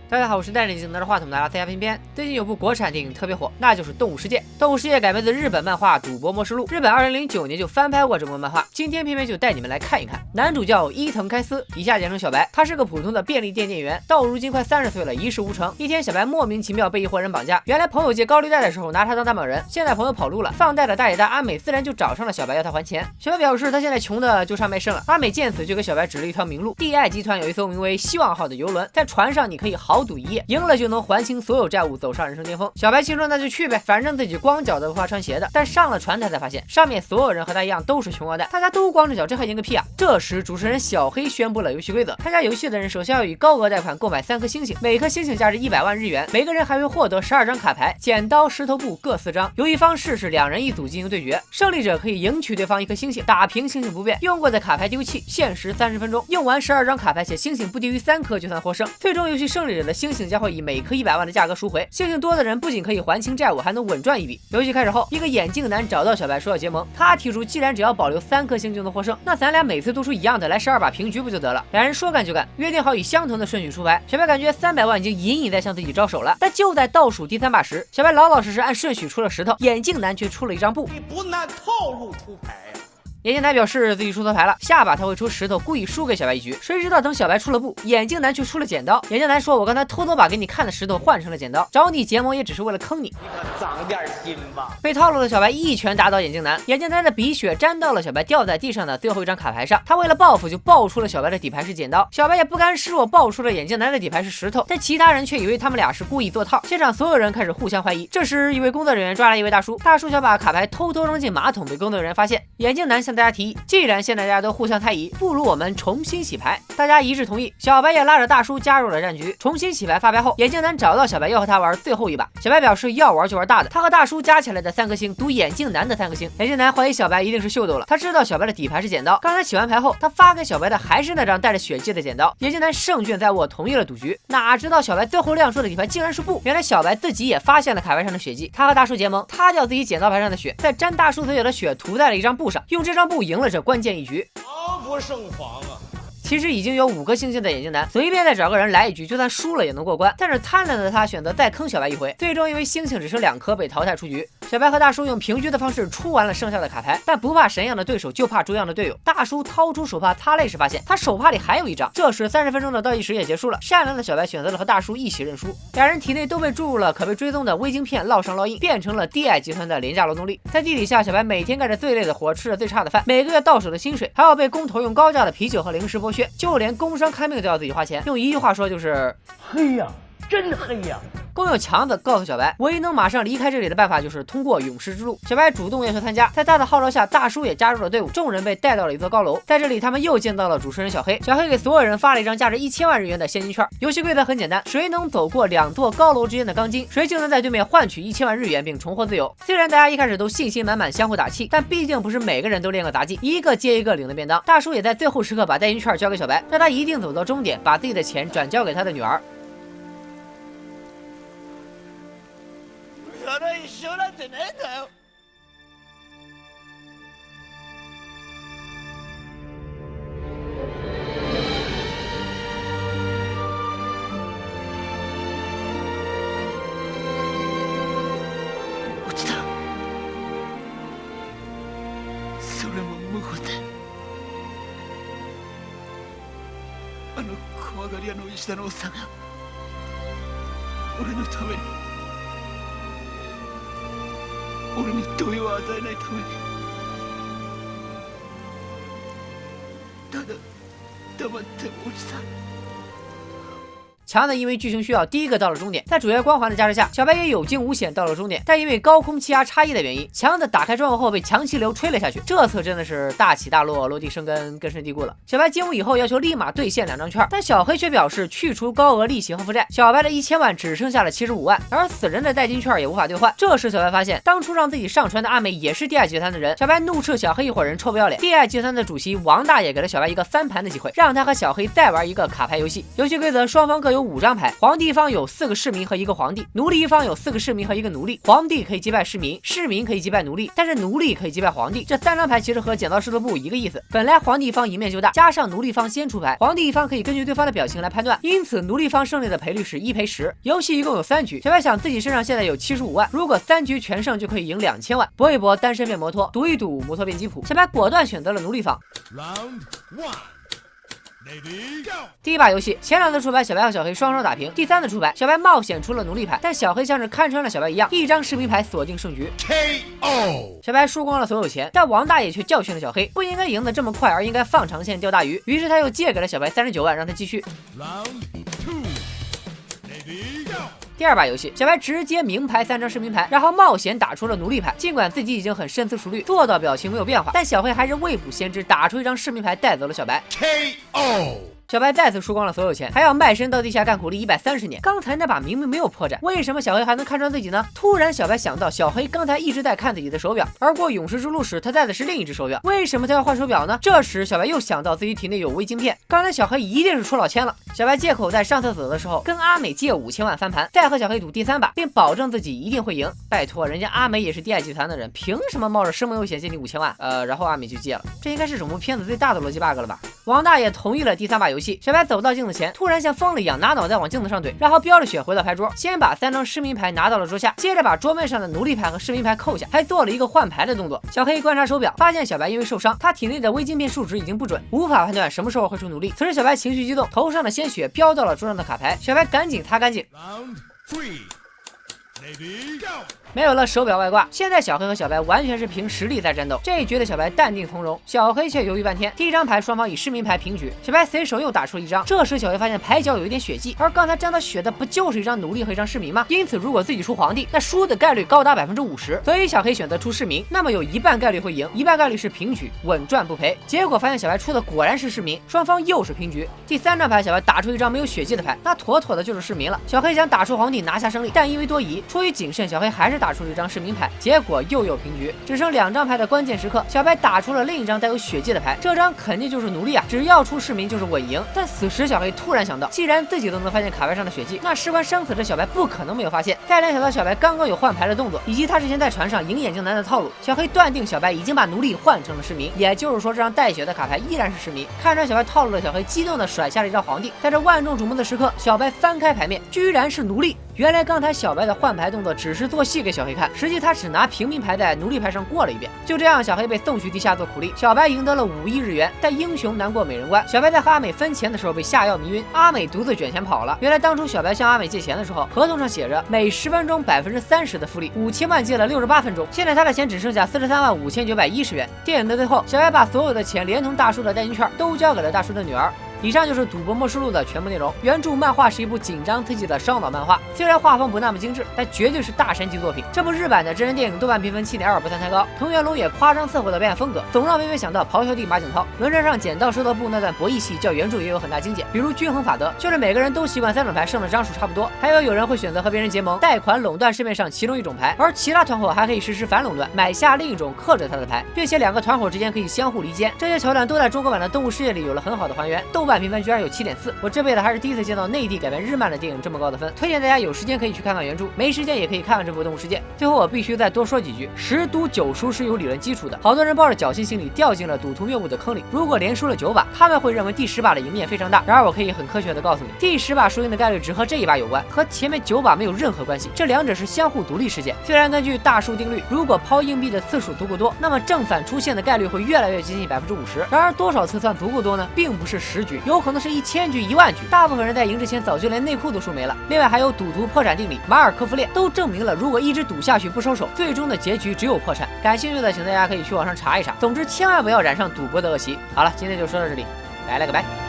大家好，我是戴着眼镜拿着话筒的阿 C 偏偏。最近有部国产电影特别火，那就是《动物世界》。《动物世界》改编自日本漫画《赌博默示录》，日本2009年就翻拍过这部漫画。今天偏偏就带你们来看一看。男主叫伊藤开司，以下简称小白。他是个普通的便利店店员，到如今快30岁了，一事无成。一天，小白莫名其妙被一伙人绑架。原来朋友借高利贷的时候拿他当担保人，现在朋友跑路了，放贷的大爷大阿美自然就找上了小白要他还钱。小白表示他现在穷的就差卖肾了。阿美见此就给小白指了一条明路。帝爱集团有一艘名为希望号的游轮，在船上你可以豪赌一夜，赢了就能还清所有债务，走上人生巅峰。小白心说那就去呗，反正自己光脚的不怕穿鞋的。但上了船他才发现，上面所有人和他一样都是穷二代，大家都光着脚，这还赢个屁啊！这时主持人小黑宣布了游戏规则：参加游戏的人首先要以高额贷款购买3颗星星，每颗星星价值100万日元，每个人还会获得12张卡牌，剪刀石头布各4张。游戏方式是2人一组进行对决，胜利者可以赢取对方1颗星星，打平星星不变，用过的卡牌丢弃，限时30分钟，用完12张卡牌且星星不低于3颗就算获胜。最终游戏胜利者的星星将会以每颗100万的价格赎回，星星多的人不仅可以还清债务，还能稳赚一笔。游戏开始后，一个眼镜男找到小白说要结盟，他提出既然只要保留3颗星就能获胜，那咱俩每次都出一样的，来12把平局不就得了？两人说干就干，约定好以相同的顺序出牌。小白感觉300万已经隐隐在向自己招手了，但就在倒数第3把时，小白老老实实按顺序出了石头，眼镜男却出了一张布。你不按套路出牌呀？眼镜男表示自己出错牌了，下把他会出石头，故意输给小白一局。谁知道等小白出了布，眼镜男却出了剪刀。眼镜男说：“我刚才偷偷把给你看的石头换成了剪刀，找你结盟也只是为了坑你。”你可长点心吧！被套路的小白一拳打倒眼镜男，眼镜男的鼻血沾到了小白掉在地上的最后一张卡牌上。他为了报复，就爆出了小白的底牌是剪刀。小白也不甘示弱，爆出了眼镜男的底牌是石头，但其他人却以为他们俩是故意做套。现场所有人开始互相怀疑。这时，一位工作人员抓了一位大叔，大叔想把卡牌偷偷扔进马桶，被工作人员发现。眼镜男向大家提议，既然现在大家都互相猜疑，不如我们重新洗牌。大家一致同意，小白也拉着大叔加入了战局。重新洗牌发牌后，眼镜男找到小白要和他玩最后一把。小白表示要玩就玩大的，他和大叔加起来的3颗星赌眼镜男的3颗星。眼镜男怀疑小白一定是秀逗了，他知道小白的底牌是剪刀。刚才洗完牌后，他发给小白的还是那张带着血迹的剪刀。眼镜男胜券在握，同意了赌局。哪知道小白最后亮出的底牌竟然是布，原来小白自己也发现了卡牌上的血迹。他和大叔结盟，他叫自己剪刀牌上的血，再沾大叔嘴角的血涂在了一张布上，用这张布赢了这关键一局。防不胜防啊！其实已经有5颗星星的眼镜男，随便再找个人来一局，就算输了也能过关。但是贪婪的他选择再坑小白一回，最终因为星星只剩2颗被淘汰出局。小白和大叔用平局的方式出完了剩下的卡牌，但不怕神样的对手，就怕猪样的队友。大叔掏出手帕擦泪时，发现他手帕里还有一张。这时30分钟的倒计时也结束了，善良的小白选择了和大叔一起认输。两人体内都被注入了可被追踪的微晶片，烙上烙印，变成了帝爱集团的廉价劳动力。在地底下，小白每天干着最累的活，吃着最差的饭，每个月到手的薪水还要被工头用高价的啤酒和零食剥削，就连工伤看病都要自己花钱。用一句话说就是黑呀，真黑呀！工友强子告诉小白，唯一能马上离开这里的办法就是通过勇士之路。小白主动要求参加，在他的号召下，大叔也加入了队伍。众人被带到了一座高楼，在这里他们又见到了主持人小黑。小黑给所有人发了一张价值1000万日元的现金券。游戏规则很简单，谁能走过2座高楼之间的钢筋，谁就能在对面换取1000万日元并重获自由。虽然大家一开始都信心满满，相互打气，但毕竟不是每个人都练个杂技，一个接一个领的便当。大叔也在最后时刻把代金券交给小白，让他一定走到终点，把自己的钱转交给他的女儿。落ちた。それも無言で。あの怖がり屋の石田のおっさんが俺のために、俺に動揺を与えないために、ただ黙って落ちた。强子因为剧情需要，第一个到了终点，在主角光环的加持下，小白也有惊无险到了终点。但因为高空气压差异的原因，强子打开窗户后被强气流吹了下去。这次真的是大起大落，落地生根，根深蒂固了。小白惊悟以后，要求立马兑现2张券，但小黑却表示去除高额利息和负债，小白的1000万只剩下了75万，而死人的代金券也无法兑换。这时小白发现，当初让自己上船的阿美也是帝爱集团的人。小白怒斥小黑一伙人臭不要脸。帝爱集团的主席王大爷给了小白一个翻盘的机会，让他和小黑再玩一个卡牌游戏。游戏规则：双方各有有5张牌，皇帝一方有4个市民和1个皇帝，奴隶一方有4个市民和1个奴隶。皇帝可以击败市民，市民可以击败奴隶，但是奴隶可以击败皇帝。这3张牌其实和剪刀石头布一个意思。本来皇帝一方赢面就大，加上奴隶方先出牌，皇帝一方可以根据对方的表情来判断，因此奴隶方胜利的赔率是1赔10。游戏一共有3局，小白想自己身上现在有75万，如果3局全胜就可以赢2000万。搏一搏，单身变摩托，赌一赌，摩托变吉普。小白果断选择了奴隶方。第一把游戏，前2次出牌，小白和小黑双双打平。第3次出牌，小白冒险出了奴隶牌，但小黑像是看穿了小白一样，一张士兵牌锁定胜局。KO。小白输光了所有钱，但王大爷却教训了小黑，不应该赢得这么快，而应该放长线钓大鱼。于是他又借给了小白39万，让他继续。第2把游戏，小白直接明牌3张士兵牌，然后冒险打出了奴隶牌。尽管自己已经很深思熟虑，做到表情没有变化，但小黑还是未卜先知，打出一张士兵牌带走了小白。KO。小白再次输光了所有钱，还要卖身到地下干苦力130年。刚才那把明明没有破绽，为什么小黑还能看穿自己呢？突然，小白想到小黑刚才一直在看自己的手表，而过勇士之路时他戴的是另一只手表，为什么他要换手表呢？这时，小白又想到自己体内有微晶片，刚才小黑一定是出老千了。小白借口在上厕所的时候跟阿美借5000万翻盘，再和小黑赌第3把，并保证自己一定会赢。拜托，人家阿美也是第2集团的人，凭什么冒着生命危险借你5000万？然后阿美就借了，这应该是整部片子最大的逻辑 bug 了吧？王大爷同意了第3把游戏，小白走到镜子前，突然像疯了一样拿脑袋往镜子上怼，然后飙着血回到牌桌，先把3张市民牌拿到了桌下，接着把桌面上的奴隶牌和市民牌扣下，还做了一个换牌的动作。小黑观察手表，发现小白因为受伤，他体内的微晶片数值已经不准，无法判断什么时候会出奴隶。此时小白情绪激动，头上的鲜血飙到了桌上的卡牌，小白赶紧擦干净。没有了手表外挂，现在小黑和小白完全是凭实力在战斗。这一局的小白淡定从容，小黑却犹豫半天。第1张牌双方以市民牌平局，小白随手又打出了1张。这时小黑发现牌角有一点血迹，而刚才沾到血的不就是一张奴隶和1张市民吗？因此如果自己出皇帝，那输的概率高达50%。所以小黑选择出市民，那么有1半概率会赢，1半概率是平局，稳赚不赔。结果发现小白出的果然是市民，双方又是平局。第3张牌小白打出1张没有血迹的牌，那妥妥的就是市民了。小黑想打出皇帝拿下胜利，但因为多疑，出于谨慎，小黑还是打出了1张市民牌，结果又有平局。只剩2张牌的关键时刻，小白打出了另一张带有血迹的牌，这张肯定就是奴隶啊，只要出市民就是稳赢。但此时小黑突然想到，既然自己都能发现卡牌上的血迹，那事关生死的小白不可能没有发现。再联想到小白刚刚有换牌的动作，以及他之前在船上赢眼镜男的套路，小黑断定小白已经把奴隶换成了市民，也就是说这张带血的卡牌依然是市民。看穿小白套路的小黑激动地甩下了1张皇帝，在这万众瞩目的时刻，小白翻开牌面，居然是奴隶。原来刚才小白的换牌动作只是做戏给小黑看，实际他只拿平民牌在奴隶牌上过了一遍。就这样，小黑被送去地下做苦力，小白赢得了5亿日元。但英雄难过美人关，小白在和阿美分钱的时候被下药迷晕，阿美独自卷钱跑了。原来当初小白向阿美借钱的时候，合同上写着每10分钟30%的复利，5000万借了68分钟，现在他的钱只剩下435910元。电影的最后，小白把所有的钱连同大叔的代金券都交给了大叔的女儿。以上就是《赌博默示录》的全部内容。原著漫画是一部紧张刺激的烧脑漫画，虽然画风不那么精致，但绝对是大神级作品。这部日版的真人电影豆瓣评分7.2，不算太高。藤原龙也夸张侧火的表演风格，总让微微想到咆哮帝马景涛。轮战上剪刀石头布那段博弈戏，较原著也有很大精简，比如均衡法则，就是每个人都习惯3种牌胜的张数差不多。还有人会选择和别人结盟，贷款垄断市面上其中1种牌，而其他团伙还可以实施反垄断，买下另一种克制他的牌，并且2个团伙之间可以相互离间。这些桥段都在中国版的《动物世界》里有了很好的还原。豆瓣评分居然有7.4，我这辈子还是第一次见到内地改编日漫的电影这么高的分。推荐大家有时间可以去看看原著，没时间也可以看看这部《动物世界》。最后我必须再多说几句，10赌9输是有理论基础的，好多人抱着侥幸心理掉进了赌徒谬误的坑里。如果连输了9把，他们会认为第10把的赢面非常大。然而我可以很科学的告诉你，第10把输赢的概率只和这一把有关，和前面9把没有任何关系，这2者是相互独立事件。虽然根据大数定律，如果抛硬币的次数足够多，那么正反出现的概率会越来越接近50%。然而多少次算足够多呢？并不是10局，有可能是1000局、10000局。大部分人在赢之前早就连内裤都输没了。另外还有赌徒破产定理、马尔科夫链都证明了，如果一直赌下去不收手，最终的结局只有破产。感兴趣的请大家可以去网上查一查。总之千万不要染上赌博的恶习。好了，今天就说到这里，拜了个拜。